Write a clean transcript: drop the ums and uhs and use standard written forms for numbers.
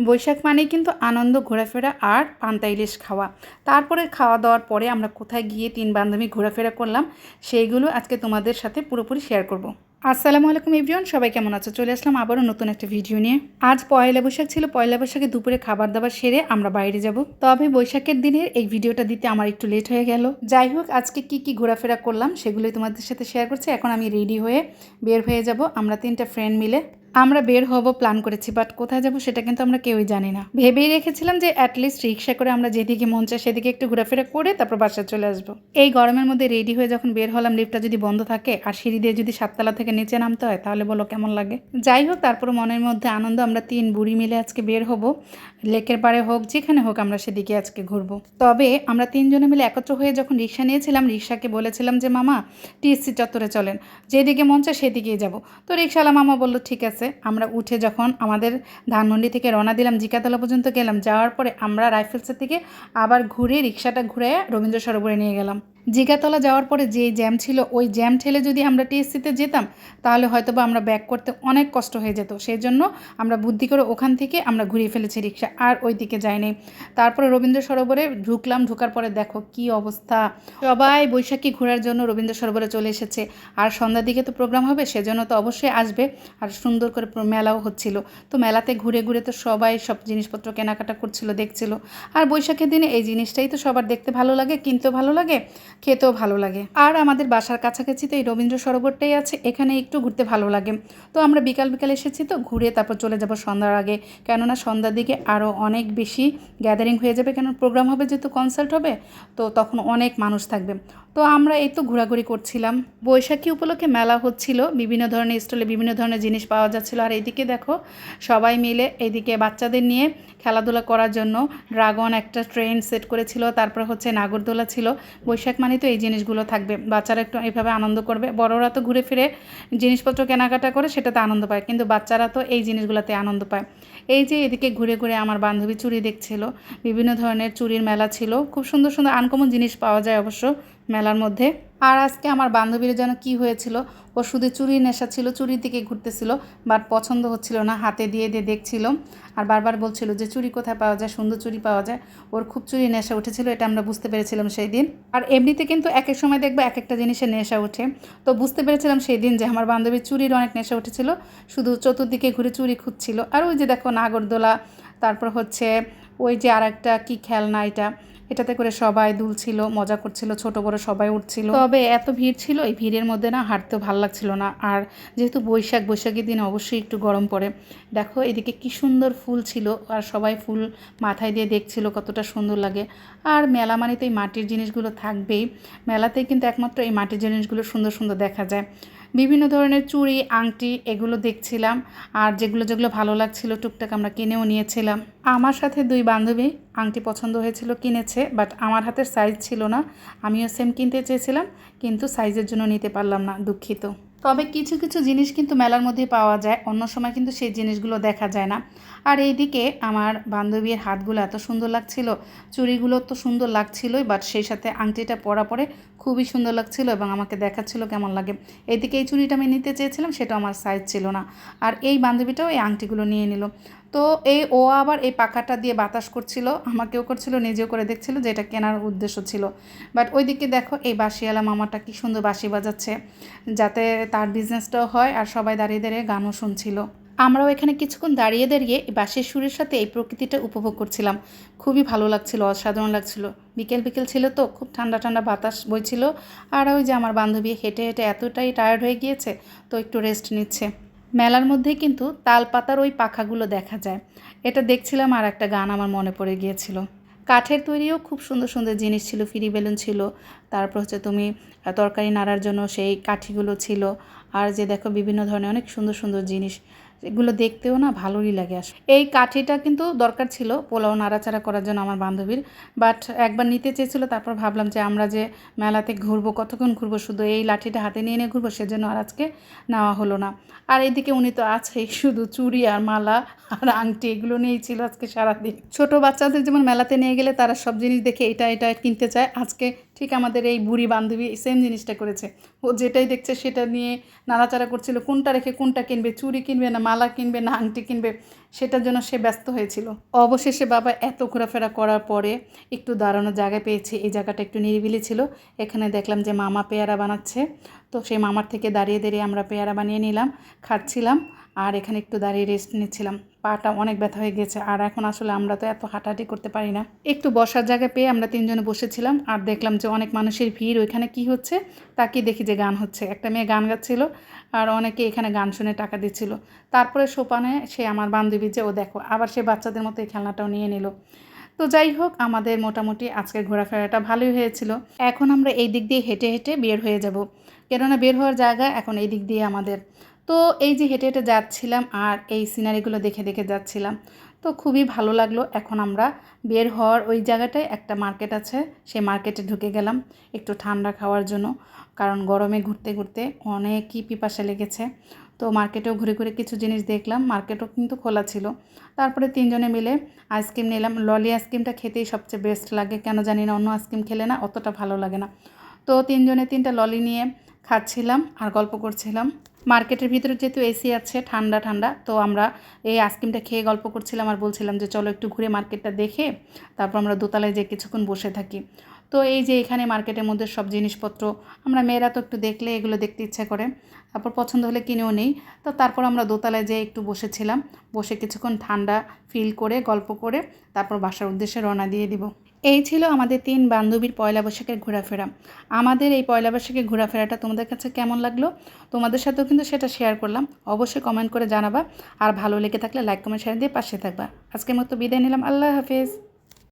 বৈশাখ মানেই কিন্তু আনন্দ, ঘোরাফেরা আর পান্তা ইলিশ খাওয়া। তারপরে খাওয়া দাওয়ার পরে আমরা কোথায় গিয়ে ৩ বান্ধবী ঘোরাফেরা করলাম সেইগুলো আজকে তোমাদের সাথে পুরোপুরি শেয়ার করব। আসসালামু আলাইকুম এভরিওয়ান, সবাই কেমন আছো? চলে আসলাম আবারও নতুন একটা ভিডিও নিয়ে। আজ পয়লা বৈশাখ ছিল। পয়লা বৈশাখে দুপুরে খাবার দাবার সেরে আমরা বাইরে যাব। তবে বৈশাখের দিনের এই ভিডিওটা দিতে আমার একটু লেট হয়ে গেল। যাই হোক, আজকে কি ঘোরাফেরা করলাম সেগুলোই তোমাদের সাথে শেয়ার করছি। এখন আমি রেডি হয়ে বের হয়ে যাব। আমরা 3টা ফ্রেন্ড মিলে আমরা বের হব প্ল্যান করেছি, বাট কোথায় যাব সেটা কিন্তু আমরা কেউই জানি না। ভেবেই রেখেছিলাম যে অ্যাটলিস্ট রিক্সা করে আমরা যেদিকে মন চায় সেদিকে একটু ঘোরাফেরা করে তারপর বাসায় চলে আসবো। এই গরমের মধ্যে রেডি হয়ে যখন বের হলাম, লিফটটা যদি বন্ধ থাকে আর সিঁড়ি দিয়ে যদি 7তলা থেকে নিচে নামতে হয় তাহলে বলো কেমন লাগে। যাই হোক, তারপর মনের মধ্যে আনন্দ। আমরা 3 বুড়ি মিলে আজকে বের হব, লেকের পাড়ে হোক যেখানে হোক আমরা সেদিকে আজকে ঘুরবো। তবে আমরা 3 জনে মিলে একত্র হয়ে যখন রিক্সা নিয়েছিলাম, রিক্সাকে বলেছিলাম যে মামা টিএসসি চত্বরে চলেন, যেদিকে মন চায় সেদিকেই যাব। তো রিক্সাওয়ালা মামা বললো ঠিক আছে। আমরা উঠে যখন আমাদের ধানমন্ডি থেকে রওনা দিলাম, জিকাতলা পর্যন্ত গেলাম। যাওয়ার পরে আমরা রাইফেলসের থেকে আবার ঘুরে রিক্সাটা ঘুরে রবীন্দ্র সরোবরে নিয়ে গেলাম। জিগাতলা যাওয়ার পরে যে জ্যাম ছিল, ওই জ্যাম ঠেলে যদি আমরা টিএসসিতে যেতাম তাহলে হয়তো বা আমরা ব্যাক করতে অনেক কষ্ট হয়ে যেত। সেই জন্য আমরা বুদ্ধি করে ওখান থেকে আমরা ঘুরিয়ে ফেলেছি রিক্সা, আর ওই দিকে যাইনি। তারপরে রবীন্দ্র সরোবরে ঢুকলাম। ঢোকার পরে দেখো কি অবস্থা, সবাই বৈশাখী ঘোরার জন্য রবীন্দ্র সরোবরে চলে এসেছে। আর সন্ধ্যার দিকে তো প্রোগ্রাম হবে, সেজন্য তো অবশ্যই আসবে। আর সুন্দর করে মেলাও হচ্ছিল। তো মেলাতে ঘুরে ঘুরে তো সবাই সব জিনিসপত্র কেনাকাটা করছিল, দেখছিল। আর বৈশাখের দিনে এই জিনিসটাই তো সবার দেখতে ভালো লাগে, কিনতেও ভালো লাগে, খেতেও ভালো লাগে। আর আমাদের বাসার কাছাকাছি তো এই রবীন্দ্র সরোবরটাই আছে, এখানে একটু ঘুরতে ভালো লাগে। তো আমরা বিকাল বিকাল এসেছি, তো ঘুরে তারপর চলে যাব সন্ধ্যার আগে। কেননা সন্ধ্যার দিকে আরও অনেক বেশি গ্যাদারিং হয়ে যাবে, কেন প্রোগ্রাম হবে যেহেতু, কনসার্ট হবে, তো তখন অনেক মানুষ থাকবে। তো আমরা এই তো ঘোরাঘুরি করছিলাম। বৈশাখী উপলক্ষে মেলা হচ্ছিল, বিভিন্ন ধরনের স্টলে বিভিন্ন ধরনের জিনিস পাওয়া যাচ্ছিলো। আর এইদিকে দেখো সবাই মিলে এইদিকে বাচ্চাদের নিয়ে খেলাধুলা করার জন্য ড্রাগন একটা ট্রেন সেট করেছিল, তারপর হচ্ছে নাগরদোলা ছিল। বৈশাখ মানে তো এই জিনিসগুলো থাকবে, বাচ্চারা একটু এইভাবে আনন্দ করবে। বড়রা তো ঘুরে ফিরে জিনিসপত্র কেনাকাটা করে সেটাতে আনন্দ পায়, কিন্তু বাচ্চারা তো এই জিনিসগুলোতে আনন্দ পায়। এই যে এদিকে ঘুরে ঘুরে আমার বান্ধবী চুড়ি দেখছিল, বিভিন্ন ধরনের চুড়ির মেলা ছিল, খুব সুন্দর সুন্দর আনকমন জিনিস পাওয়া যায় অবশ্য মেলার মধ্যে। আর আজকে আমার বান্ধবীর যেন কি হয়েছিল, ও শুধু চুরির নেশা ছিল, চুরির দিকে ঘুরতেছিল, বাট পছন্দ হচ্ছিল না, হাতে দিয়ে দিয়ে দেখছিল আর বারবার বলছিল যে চুরি কোথায় পাওয়া যায়, সুন্দর চুরি পাওয়া যায়। ওর খুব চুরির নেশা উঠেছিল, এটা আমরা বুঝতে পেরেছিলাম সেই দিন। আর এমনিতে কিন্তু এক এক সময় দেখবে এক একটা জিনিসের নেশা ওঠে, তো বুঝতে পেরেছিলাম সেই দিন যে আমার বান্ধবীর চুরির অনেক নেশা উঠেছিল, শুধু চতুর্দিকে ঘুরে চুরি খুঁজছিল। আর ওই যে দেখো নাগরদোলা, তারপর হচ্ছে ওই যে আর একটা কী খেলনা, এটাতে করে সবাই দুলছিল, মজা করছিল, ছোট বড় সবাই উঠছিল। তবে এত ভিড় ছিল, এই ভিড়ের মধ্যে না হাঁটতেও ভালো লাগছিল না। আর যেহেতু বৈশাখের দিন অবশ্যই একটু গরম পড়ে। দেখো এদিকে কি সুন্দর ফুল ছিল, আর সবাই ফুল মাথায় দিয়ে দেখছিল কতটা সুন্দর লাগে। আর মেলা মানে তো এই মাটির জিনিসগুলো থাকবেই, মেলাতেই কিন্তু একমাত্র এই মাটির জিনিসগুলো সুন্দর সুন্দর দেখা যায়। বিভিন্ন ধরনের চুড়ি আংটি এগুলো দেখছিলাম, আর যেগুলো যেগুলো ভালো লাগছিল টুকটাক আমরা কিনেও নিয়েছিলাম। আমার সাথে 2 বান্ধবী আংটি পছন্দ হয়েছিল, কিনেছে, বাট আমার হাতের সাইজ ছিল না। আমিও সেম কিনতে চেয়েছিলাম, কিন্তু সাইজের জন্য নিতে পারলাম না, দুঃখিত। তবে কিছু কিছু জিনিস কিন্তু মেলার মধ্যে পাওয়া যায়, অন্য সময় কিন্তু সেই জিনিসগুলো দেখা যায় না। আর এইদিকে আমার বান্ধবীর হাতগুলো এত সুন্দর লাগছিল, চুড়িগুলো তো সুন্দর লাগছিলই, বাট সেই সাথে আংটিটা পরা পরে খুবই সুন্দর লাগছিল এবং আমাকে দেখাচ্ছিল কেমন লাগে। এইদিকে এই চুড়িটা আমি নিতে চেয়েছিলাম, সেটা আমার সাইজ ছিল না। আর এই বান্ধবীটাও এই আংটিগুলো নিয়ে নিল। তো ও আবার এই পাখাটা দিয়ে বাতাস করছিল, আমাকেও করছিল, নিজেও করে দেখছিল, যে এটা কেনার উদ্দেশ্য ছিল। বাট ওইদিকে দেখো এই বাঁশিওয়ালা মামাটা কি সুন্দর বাঁশি বাজাচ্ছে, যাতে তার বিজনেসটাও হয়, আর সবাই দাঁড়িয়ে দাঁড়িয়ে গানও শুনছিল। আমরাও এখানে কিছুক্ষণ দাঁড়িয়ে দাঁড়িয়ে এই বাঁশির সুরের সাথে এই প্রকৃতিটা উপভোগ করছিলাম। খুবই ভালো লাগছিল, অসাধারণ লাগছিল। বিকেল বিকেল ছিল তো, খুব ঠান্ডা ঠান্ডা বাতাস বইছিল। আর ওই যে আমার বান্ধবী হেঁটে হেঁটে এতটাই টায়ার্ড হয়ে গিয়েছে, তো একটু রেস্ট নিচ্ছে। মেলার মধ্যেই কিন্তু তাল পাতার ওই পাখাগুলো দেখা যায়, এটা দেখছিলাম। আর একটা গান আমার মনে পড়ে গিয়েছিল। কাঠের তৈরিও খুব সুন্দর সুন্দর জিনিস ছিল, ফ্রি বেলুন ছিল, তারপর হচ্ছে তুমি তরকারি নাড়ার জন্য সেই কাঠিগুলো ছিল। আর যে দেখো বিভিন্ন ধরনের অনেক সুন্দর সুন্দর জিনিস, এগুলো দেখতেও না ভালোই লাগে। এই কাঠিটা কিন্তু দরকার ছিল পোলাও নাড়াচাড়া করার জন্য আমার বান্ধবীর, বাট একবার নিতে চেয়েছিল, তারপর ভাবলাম যে আমরা যে মেলাতে ঘুরবো, কতক্ষণ ঘুরবো, শুধু এই লাঠিটা হাতে নিয়ে নিয়ে ঘুরবো, সেজন্য আর আজকে নেওয়া হলো না। আর এইদিকে উনি তো আছেই, শুধু চুড়ি আর মালা আর আংটি এগুলো নিয়েই ছিল আজকে সারাদিন। ছোট বাচ্চাদের যেমন মেলাতে নিয়ে গেলে তারা সব জিনিস দেখে এটা এটা কিনতে চায়, আজকে ঠিক আমাদের এই বুড়ি বান্ধবী সেম জিনিসটা করেছে। ও যেটাই দেখছে সেটা নিয়ে নাড়াচাড়া করছিল, কোনটা রেখে কোনটা কিনবে, চুড়ি কিনবে না মালা কিনবে না আংটি কিনবে, সেটার জন্য সে ব্যস্ত হয়েছিল। অবশেষে বাবা এত ঘোরাফেরা করার পরে একটু দাঁড়ানোর জায়গা পেয়েছি। এই জায়গাটা একটু নিরিবিলি ছিল। এখানে দেখলাম যে মামা পেয়ারা বানাচ্ছে, তো সেই মামার থেকে দাঁড়িয়ে দাঁড়িয়ে আমরা পেয়ারা বানিয়ে নিলাম, খাচ্ছিলাম। আর এখানে একটু দাঁড়িয়ে রেস্ট নিচ্ছিলাম। পাটা অনেক ব্যথা হয়ে গেছে, আর এখন আসলে আমরা তো এত হাঁটাহাঁটি করতে পারি না। একটু বসার জায়গা পেয়ে আমরা তিনজনে বসেছিলাম, আর দেখলাম যে অনেক মানুষের ভিড়। ওইখানে কি হচ্ছে তাকিয়ে দেখি যে গান হচ্ছে, একটা মেয়ে গান গাচ্ছিল, আর অনেকে এখানে গান শুনে টাকা দিচ্ছিল। তারপরে সোপানে সে আমার বান্ধবী যে ও দেখো আবার সে বাচ্চাদের মতো এই খেলনাটাও নিয়ে নিল। তো যাই হোক, আমাদের মোটামুটি আজকের ঘোরাফেরাটা ভালোই হয়েছিল। এখন আমরা এই দিক দিয়ে হেঁটে হেঁটে বের হয়ে যাব, কেননা বের হওয়ার জায়গা এখন এই দিক দিয়ে আমাদের। তো এই যে হেঁটে হেঁটে যাচ্ছিলাম আর এই সিনারিগুলো দেখে দেখে যাচ্ছিলাম, তো খুবই ভালো লাগলো। এখন আমরা বের হওয়ার ওই জায়গাটায় একটা মার্কেট আছে, সেই মার্কেটে ঢুকে গেলাম একটু ঠান্ডা খাওয়ার জন্য, কারণ গরমে ঘুরতে ঘুরতে অনেকই পিপাসা লেগেছে। তো মার্কেটেও ঘুরে ঘুরে কিছু জিনিস দেখলাম, মার্কেটও কিন্তু খোলা ছিল। তারপরে তিনজনে মিলে আইসক্রিম নিলাম। ললি আইসক্রিমটা খেতেই সবচেয়ে বেস্ট লাগে, কেন জানি না, অন্য আইসক্রিম খেলে না অতটা ভালো লাগে না। তো তিনজনে তিনটা ললি নিয়ে খাচ্ছিলাম আর গল্প করছিলাম। মার্কেটের ভিতরে যেহেতু এসি আছে, ঠান্ডা ঠান্ডা, তো আমরা এই আইসক্রিমটা খেয়ে গল্প করছিলাম আর বলছিলাম যে চলো একটু ঘুরে মার্কেটটা দেখে তারপর আমরা দোতলায় যেয়ে কিছুক্ষণ বসে থাকি। তো এই যে এখানে মার্কেটের মধ্যে সব জিনিসপত্র, আমরা মেয়েরা তো একটু দেখলে এগুলো দেখতে ইচ্ছা করে, তারপর পছন্দ হলে কিনেও নেই। তো তারপর আমরা দোতলায় যেয়ে একটু বসেছিলাম, বসে কিছুক্ষণ ঠান্ডা ফিল করে গল্প করে তারপর বাসার উদ্দেশ্যে রওনা দিয়ে দিব। এই ছিল আমাদের 3 বান্ধবীর পয়লা বৈশাখের ঘোরাফেরা। আমাদের এই পয়লা বৈশাখের ঘোরাফেরাটা তোমাদের কাছে কেমন লাগলো? তোমাদের সাথেও কিন্তু সেটা শেয়ার করলাম। অবশ্যই কমেন্ট করে জানাবা, আর ভালো লেগে থাকলে লাইক কমেন্ট শেয়ার দিয়ে পাশে থাকবা। আজকের মতো বিদায় নিলাম। আল্লাহ হাফেজ।